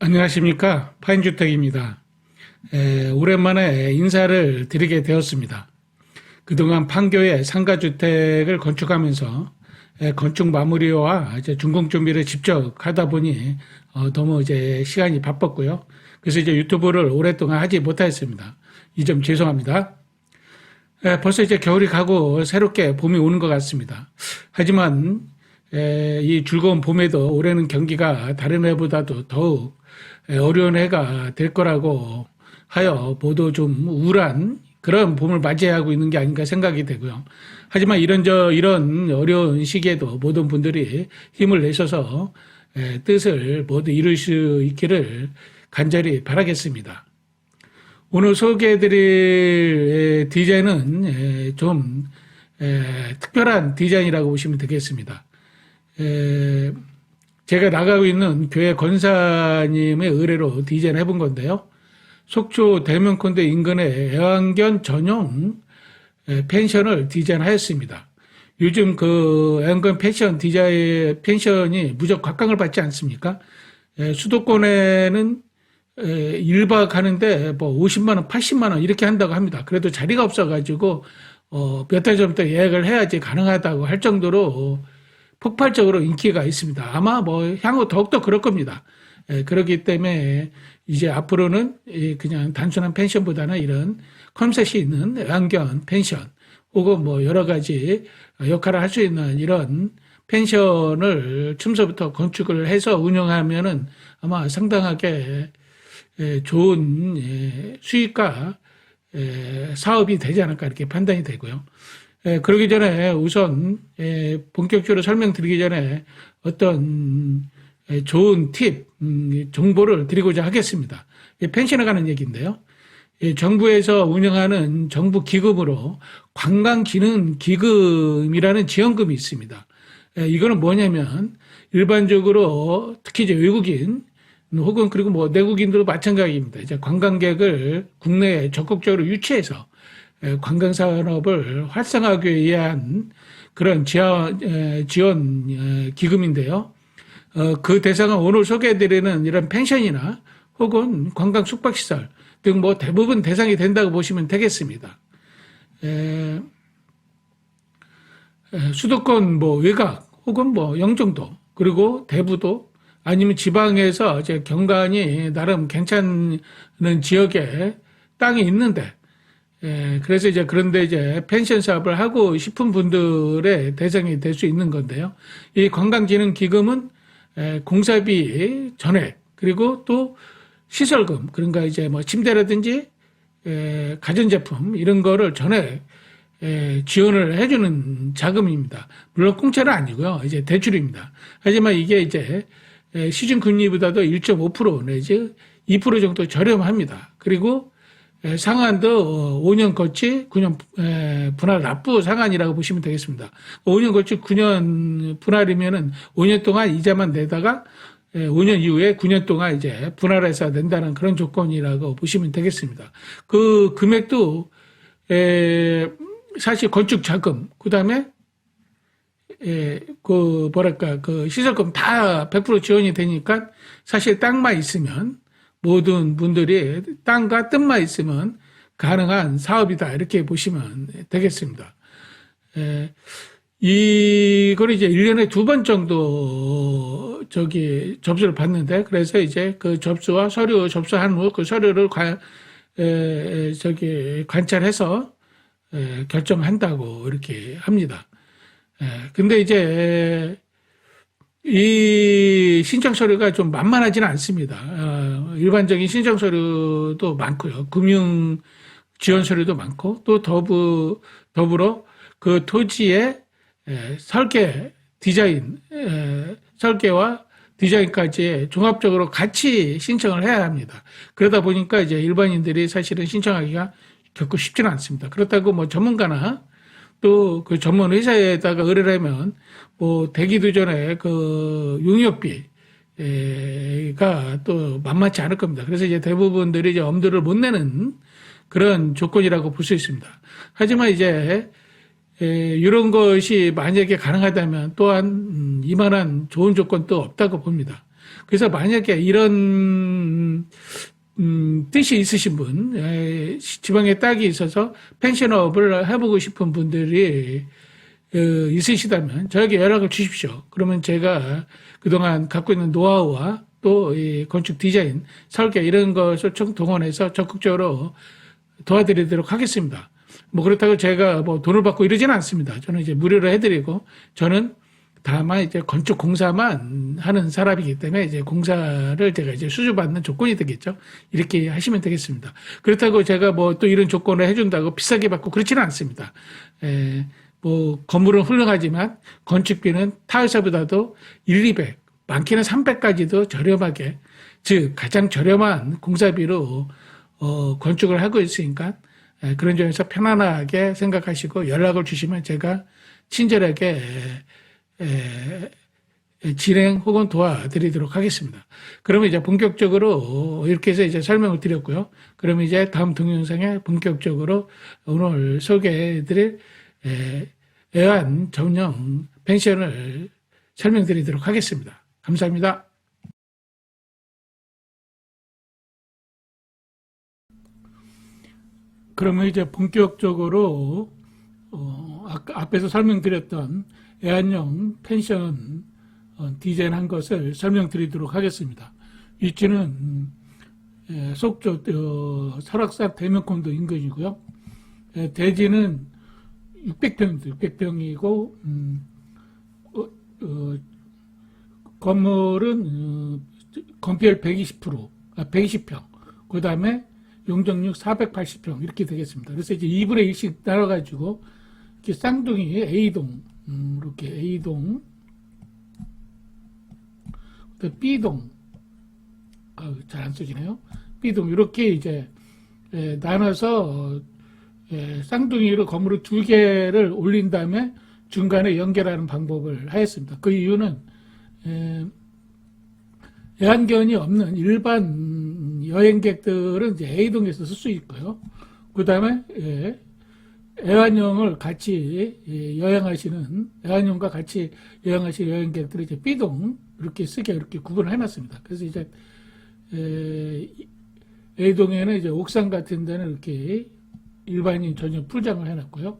안녕하십니까. 파인주택입니다. 오랜만에 인사를 드리게 되었습니다. 그동안 판교에 상가주택을 건축하면서 건축 마무리와 이제 준공 준비를 직접 하다 보니 너무 이제 시간이 바빴고요. 그래서 이제 유튜브를 오랫동안 하지 못하였습니다. 이 점 죄송합니다. 벌써 이제 겨울이 가고 새롭게 봄이 오는 것 같습니다. 하지만 이 즐거운 봄에도 올해는 경기가 다른 해보다도 더욱 어려운 해가 될 거라고 하여 모두 좀 우울한 그런 봄을 맞이하고 있는 게 아닌가 생각이 되고요. 하지만 이런 어려운 시기에도 모든 분들이 힘을 내셔서 뜻을 모두 이룰 수 있기를 간절히 바라겠습니다. 오늘 소개해드릴 디자인은 좀 특별한 디자인이라고 보시면 되겠습니다. 제가 나가고 있는 교회 권사님의 의뢰로 디자인 해본 건데요. 속초 대명콘대 인근의 애완견 전용 펜션을 디자인하였습니다. 요즘 그 애완견 펜션이 무적 곽강을 받지 않습니까? 수도권에는 1박 하는데 뭐 50만 원, 80만 원 이렇게 한다고 합니다. 그래도 자리가 없어가지고 몇 달 전부터 예약을 해야지 가능하다고 할 정도로 폭발적으로 인기가 있습니다. 아마 뭐 향후 더욱더 그럴 겁니다. 그렇기 때문에 이제 앞으로는 그냥 단순한 펜션보다는 이런 컨셉이 있는 애완견 펜션 혹은 뭐 여러 가지 역할을 할 수 있는 이런 펜션을 춤서부터 건축을 해서 운영하면은 아마 상당하게 좋은 수익과 사업이 되지 않을까 이렇게 판단이 되고요. 그러기 전에 우선 본격적으로 설명드리기 전에 어떤 좋은 팁, 정보를 드리고자 하겠습니다. 펜션에 관한 얘기인데요. 정부에서 운영하는 정부 기금으로 관광기능기금이라는 지원금이 있습니다. 이거는 뭐냐면 일반적으로 특히 이제 외국인 혹은 그리고 뭐 내국인들도 마찬가지입니다. 이제 관광객을 국내에 적극적으로 유치해서 관광산업을 활성화하기 위한 그런 지원 기금인데요. 그 대상은 오늘 소개해드리는 이런 펜션이나 혹은 관광 숙박시설 등 뭐 대부분 대상이 된다고 보시면 되겠습니다. 수도권 뭐 외곽 혹은 뭐 영종도 그리고 대부도 아니면 지방에서 이제 경관이 나름 괜찮은 지역에 땅이 있는데 그래서 이제 그런데 이제 펜션 사업을 하고 싶은 분들의 대상이 될 수 있는 건데요. 이 관광기능기금은 공사비 전액 그리고 또 시설금 그러니까 이제 뭐 침대라든지 가전제품 이런 거를 전액 지원을 해주는 자금입니다. 물론 공짜는 아니고요. 이제 대출입니다. 하지만 이게 이제 시중 금리보다도 1.5% 내지 2% 정도 저렴합니다. 그리고 상한도 5년 거치 9년 분할 납부 상한이라고 보시면 되겠습니다. 5년 거치 9년 분할이면은 5년 동안 이자만 내다가 5년 이후에 9년 동안 이제 분할해서 낸다는 그런 조건이라고 보시면 되겠습니다. 그 금액도 사실 건축 자금 그다음에 그 뭐랄까 그 시설금 다 100% 지원이 되니까 사실 땅만 있으면 모든 분들이 땅과 뜻만 있으면 가능한 사업이다 이렇게 보시면 되겠습니다. 이걸 이제 1년에 2번 정도 접수를 받는데 그래서 이제 그 접수와 서류 접수한 후 그 서류를 관찰해서 결정한다고 이렇게 합니다. 근데 이제 이 신청 서류가 좀 만만하지는 않습니다. 일반적인 신청 서류도 많고요. 금융 지원 서류도 많고 또 더불어 그 토지의 설계 디자인, 설계와 디자인까지 종합적으로 같이 신청을 해야 합니다. 그러다 보니까 이제 일반인들이 사실은 신청하기가 결코 쉽지는 않습니다. 그렇다고 뭐 전문가나 또 그 전문 회사에다가 의뢰를 하면 뭐 되기도 전에 그 용역비가 또 만만치 않을 겁니다. 그래서 이제 대부분들이 이제 엄두를 못 내는 그런 조건이라고 볼 수 있습니다. 하지만 이제 이런 것이 만약에 가능하다면 또한 이만한 좋은 조건도 없다고 봅니다. 그래서 만약에 이런 뜻이 있으신 분, 지방에 땅이 있어서 펜션업을 해보고 싶은 분들이 있으시다면 저에게 연락을 주십시오. 그러면 제가 그동안 갖고 있는 노하우와 또 이 건축 디자인, 설계 이런 것을 동원해서 적극적으로 도와드리도록 하겠습니다. 뭐 그렇다고 제가 뭐 돈을 받고 이러지는 않습니다. 저는 이제 무료로 해드리고 저는 다만 이제 건축 공사만 하는 사람이기 때문에 이제 공사를 제가 이제 수주받는 조건이 되겠죠. 이렇게 하시면 되겠습니다. 그렇다고 제가 뭐 또 이런 조건을 해준다고 비싸게 받고 그렇지는 않습니다. 뭐 건물은 훌륭하지만 건축비는 타 회사보다도 1, 200, 많게는 300까지도 저렴하게, 즉 가장 저렴한 공사비로 건축을 하고 있으니까 그런 점에서 편안하게 생각하시고 연락을 주시면 제가 친절하게 진행 혹은 도와드리도록 하겠습니다. 그러면 이제 본격적으로 이렇게 해서 이제 설명을 드렸고요. 그러면 이제 다음 동영상에 본격적으로 오늘 소개해드릴 애완 전용 펜션을 설명드리도록 하겠습니다. 감사합니다. 그러면 이제 본격적으로 아까 앞에서 설명드렸던 애완용 펜션 디자인한 것을 설명드리도록 하겠습니다. 위치는 속초 설악산 대명콘도 인근이고요. 대지는 600평입니다. 600평이고 건물은 건폐율 120평, 그 다음에 용적률 480평 이렇게 되겠습니다. 그래서 이제 2분의 1씩 나눠가지고 이렇게 쌍둥이 A동, 이렇게 A동, B동, 잘 안 써지네요. B동 이렇게 이제 나눠서 쌍둥이로 건물을 2개를 올린 다음에 중간에 연결하는 방법을 하였습니다. 그 이유는 애완견이 없는 일반 여행객들은 이제 A동에서 쓸 수 있고요. 그 다음에 애완용을 같이 애완용과 같이 여행하시는 여행객들이 이제 B동 이렇게 쓰게 이렇게 구분을 해놨습니다. 그래서 이제 A동에는 이제 옥상 같은 데는 이렇게 일반인 전용 풀장을 해놨고요.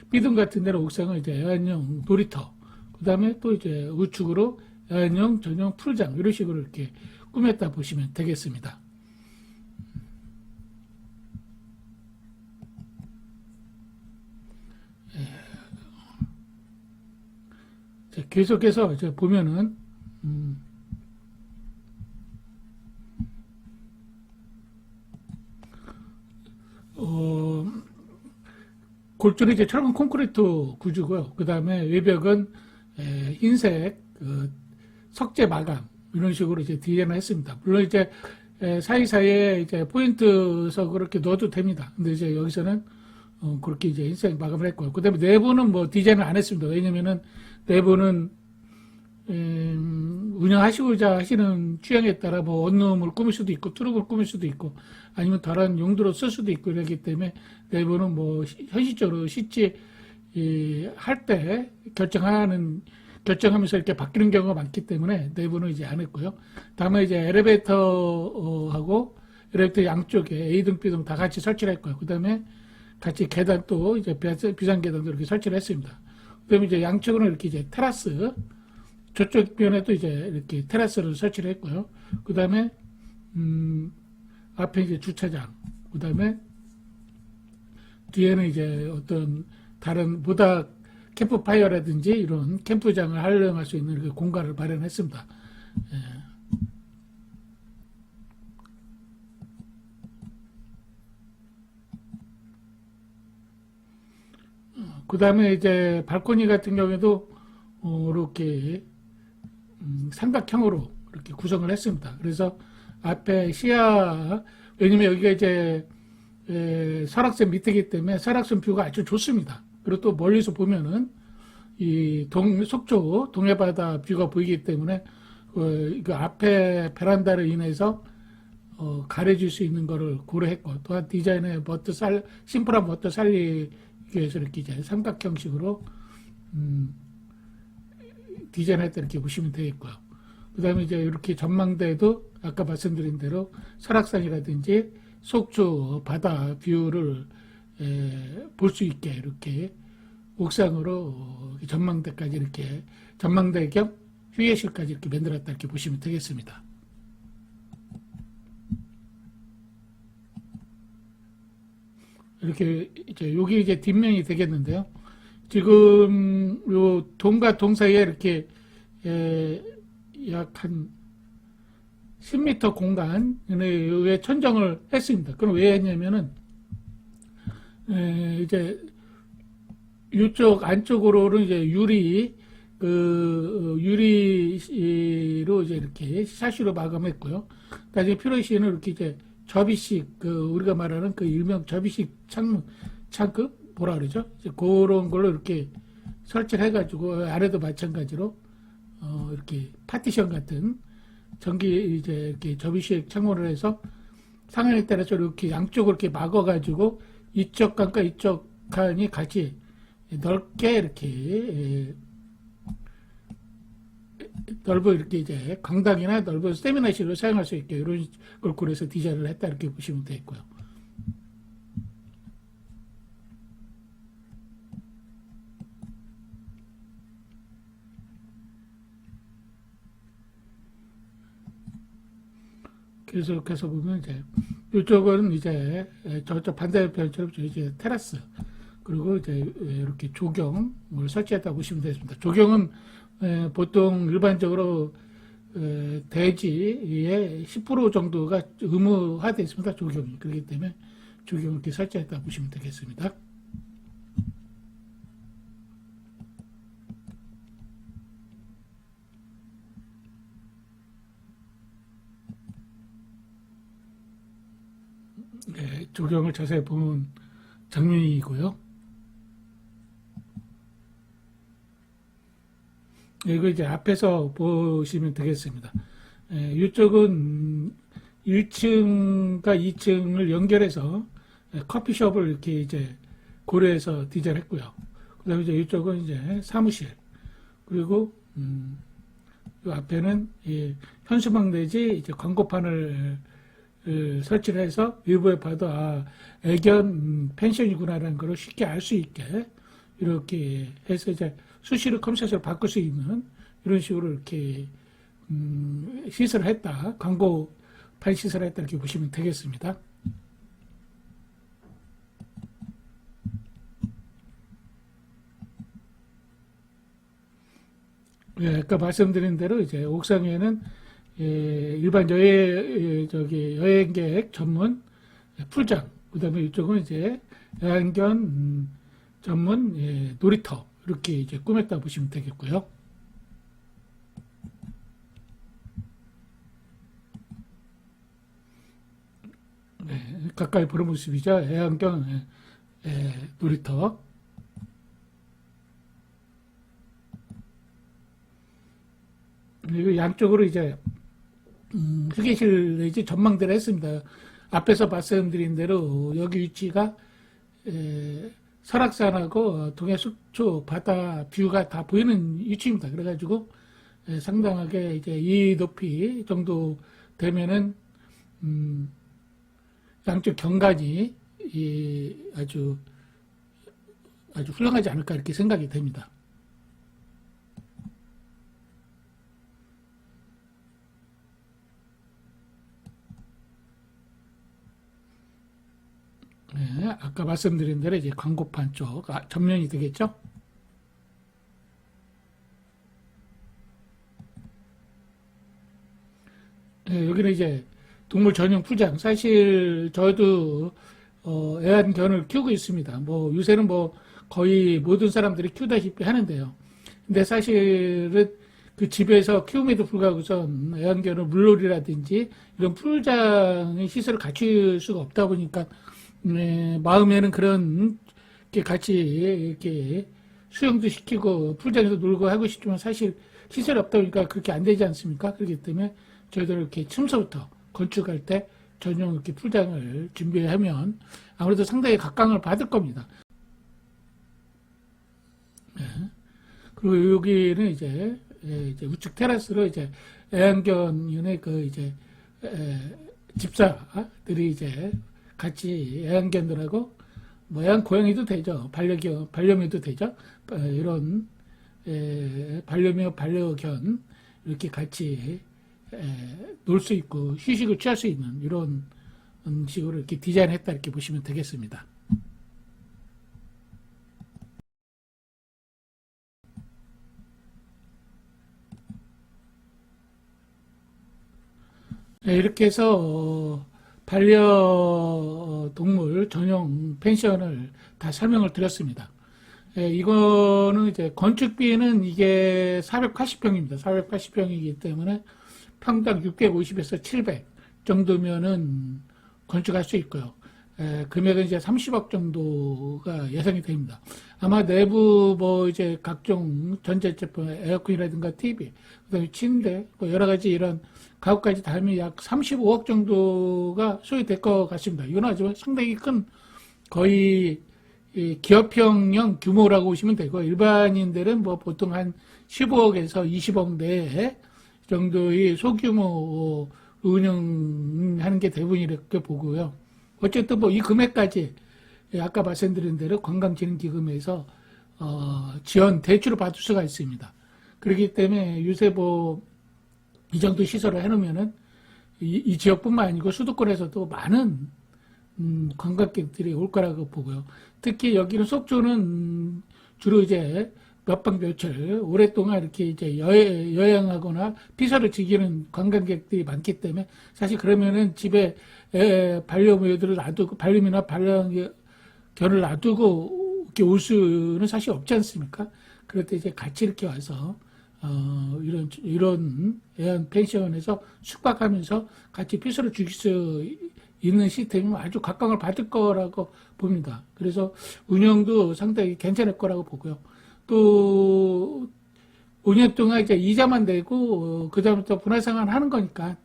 B동 같은 데는 옥상은 이제 애완용 놀이터, 그 다음에 또 이제 우측으로 애완용 전용 풀장 이런 식으로 이렇게 꾸몄다 보시면 되겠습니다. 계속해서 이제 보면은 골조는 이제 철근 콘크리트 구조고요. 그 다음에 외벽은 흰색 석재 마감 이런 식으로 이제 디자인을 했습니다. 물론 이제 사이사이에 이제 포인트석 그렇게 넣어도 됩니다. 근데 이제 여기서는 그렇게 이제 흰색 마감을 했고요. 그 다음에 내부는 뭐 디자인을 안 했습니다. 왜냐면은 내부는 운영하시고자 하시는 취향에 따라 뭐 원룸을 꾸밀 수도 있고 투룸을 꾸밀 수도 있고 아니면 다른 용도로 쓸 수도 있고 이러기 때문에 내부는 뭐 현실적으로 실제 할 때 결정하면서 이렇게 바뀌는 경우가 많기 때문에 내부는 이제 안 했고요. 다음에 이제 엘리베이터하고 엘리베이터 양쪽에 A등, B등 다 같이 설치를 했고요. 그 다음에 같이 계단도 이제 비상 계단도 이렇게 설치를 했습니다. 그 다음에 이제 양쪽으로 이렇게 이제 테라스, 저쪽 면에도 이제 이렇게 테라스를 설치를 했고요. 그 다음에, 앞에 이제 주차장, 그 다음에 뒤에는 이제 어떤 다른 보다 캠프파이어라든지 이런 캠프장을 활용할 수 있는 이렇게 공간을 마련했습니다. 그 다음에 이제 발코니 같은 경우에도 이렇게 삼각형으로 이렇게 구성을 했습니다. 그래서 앞에 시야, 왜냐면 여기가 이제 설악산 밑이기 때문에 설악산 뷰가 아주 좋습니다. 그리고 또 멀리서 보면은 이 속초 동해바다 뷰가 보이기 때문에 그 앞에 베란다를 인해서 가려질 수 있는 거를 고려했고, 또한 디자인의 심플한 멋도 살리기 위해서 이렇게 이제 삼각형식으로 디자인했다 이렇게 보시면 되겠고요. 그다음에 이제 이렇게 전망대도 아까 말씀드린 대로 설악산이라든지 속초 바다 뷰를 볼 수 있게 이렇게 옥상으로 전망대까지 이렇게 전망대 겸 휴게실까지 이렇게 만들었다 이렇게 보시면 되겠습니다. 이렇게 이제 여기 이제 뒷면이 되겠는데요. 지금 요 동과 동 사이에 이렇게 약 한 10m 공간에 천정을 했습니다. 그럼 왜 했냐면은 이제 이쪽 안쪽으로는 이제 유리로 이제 이렇게 샤시로 마감했고요. 나중에 필요할 시에는 이렇게 이제 접이식 우리가 말하는 그 일명 접이식 창급 뭐라 그러죠? 이제 그런 걸로 이렇게 설치를 해가지고 아래도 마찬가지로 이렇게 파티션 같은 전기 이제 이렇게 접이식 창문을 해서 상황에 따라서 이렇게 양쪽으로 이렇게 막아가지고 이쪽 칸과 이쪽 칸이 같이 넓게 이렇게 넓어 이렇게 이제 강당이나 넓은 세미나실로 사용할 수 있게 이런 걸 고려해서 디자인을 했다 이렇게 보시면 되겠고요. 그래서 이렇게 해서 보면 이제 이쪽은 이제 저쪽 반대편처럼 이제 테라스 그리고 이제 이렇게 조경을 설치했다고 보시면 되겠습니다. 조경은 보통 일반적으로 대지의 10% 정도가 의무화되어 있습니다. 조경이. 그렇기 때문에 조경을 이렇게 설치했다고 보시면 되겠습니다. 네, 조경을 자세히 보면 장면이고요. 이거 이제 앞에서 보시면 되겠습니다. 이쪽은 1층과 2층을 연결해서 커피숍을 이렇게 이제 고려해서 디자인했고요. 그 다음에 이제 이쪽은 이제 사무실. 그리고, 이 앞에는 현수막 내지 이제 광고판을 설치를 해서 일부에 봐도 애견 펜션이구나라는 걸 쉽게 알 수 있게 이렇게 해서 이제 수시로 컴셋으로 바꿀 수 있는 이런 식으로 이렇게 시설을 했다. 광고판 시설을 했다 이렇게 보시면 되겠습니다. 아까 말씀드린 대로 이제 옥상에는 일반 여행객 전문 풀장, 그 다음에 이쪽은 이제 애완견 전문 놀이터, 이렇게 이제 꾸몄다 보시면 되겠고요. 네, 가까이 보는 모습이죠. 애완견 놀이터. 그리고 양쪽으로 이제 휴게실 내지 전망대를 했습니다. 앞에서 말씀드린 대로 여기 위치가 설악산하고 동해 속초 바다 뷰가 다 보이는 위치입니다. 그래가지고 상당하게 이제 이 높이 정도 되면은 양쪽 경관이 아주 훌륭하지 않을까 이렇게 생각이 됩니다. 네, 아까 말씀드린 대로 이제 광고판 쪽 전면이 되겠죠. 네, 여기는 이제 동물 전용 풀장. 사실 저도 애완견을 키우고 있습니다. 뭐 요새는 뭐 거의 모든 사람들이 키우다시피 하는데요. 근데 사실은 그 집에서 키움에도 불구하고선 애완견을 물놀이라든지 이런 풀장의 시설을 갖출 수가 없다 보니까 마음에는 그런 게 같이 이렇게 수영도 시키고 풀장에서 놀고 하고 싶지만 사실 시설이 없다 보니까 그렇게 안 되지 않습니까? 그렇기 때문에 저희들 이렇게 첨서부터 건축할 때 전용 이렇게 풀장을 준비하면 아무래도 상당히 각광을 받을 겁니다. 네. 그리고 여기는 이제 우측 테라스로 이제 애완견의 그 이제 집사들이 이제 같이 애완견들하고 뭐 애완고양이도 되죠. 반려묘도 되죠. 이런 반려묘, 반려견 이렇게 같이 놀 수 있고 휴식을 취할 수 있는 이런 식으로 이렇게 디자인했다 이렇게 보시면 되겠습니다. 이렇게 해서 반려동물 전용 펜션을 다 설명을 드렸습니다. 이거는 이제 건축비는 이게 480평입니다. 480평이기 때문에 평당 650에서 700 정도면은 건축할 수 있고요. 금액은 이제 30억 정도가 예상이 됩니다. 아마 내부 뭐 이제 각종 전자제품, 에어컨이라든가 TV, 그다음에 침대, 뭐 여러 가지 이런 가구까지 다 하면 약 35억 정도가 소요될 것 같습니다. 이건 아주 상당히 큰 거의 기업형형 규모라고 보시면 되고 일반인들은 뭐 보통 한 15억에서 20억 내 정도의 소규모 운영하는 게 대부분이렇게 보고요. 어쨌든 뭐 이 금액까지 아까 말씀드린 대로 관광진흥기금에서 지원 대출을 받을 수가 있습니다. 그렇기 때문에 요새 뭐 이 정도 시설을 해놓으면은 이 지역뿐만 아니고 수도권에서도 많은 관광객들이 올 거라고 보고요. 특히 여기는 속초는 주로 이제 몇 박 며칠 오랫동안 이렇게 이제 여행하거나 피서를 즐기는 관광객들이 많기 때문에 사실 그러면은 집에 반려묘들을 놔두고 반려묘나 반려견을 놔두고 이렇게 올 수는 사실 없지 않습니까? 그럴 때 이제 같이 이렇게 와서 이런 애완 펜션에서 숙박하면서 같이 피서를 즐길 수 있는 시스템이 아주 각광을 받을 거라고 봅니다. 그래서 운영도 상당히 괜찮을 거라고 보고요. 또 5년 동안 이제 이자만 내고 그다음부터 분할상환 하는 거니까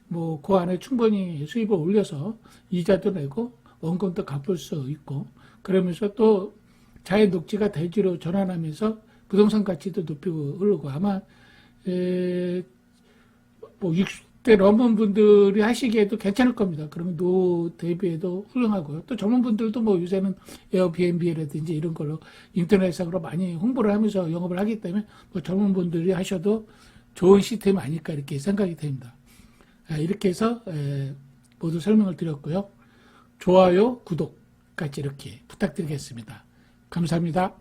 뭐 그 안에 충분히 수입을 올려서 이자도 내고 원금도 갚을 수 있고 그러면서 또 자연 녹지가 대지로 전환하면서 부동산 가치도 높이고 흐르고 아마 뭐 60대 넘은 분들이 하시기에도 괜찮을 겁니다. 그러면 노 대비에도 훌륭하고요. 또 젊은 분들도 뭐 요새는 에어비앤비라든지 이런 걸로 인터넷상으로 많이 홍보를 하면서 영업을 하기 때문에 뭐 젊은 분들이 하셔도 좋은 시스템이 아닐까 이렇게 생각이 됩니다. 이렇게 해서 모두 설명을 드렸고요. 좋아요, 구독까지 이렇게 부탁드리겠습니다. 감사합니다.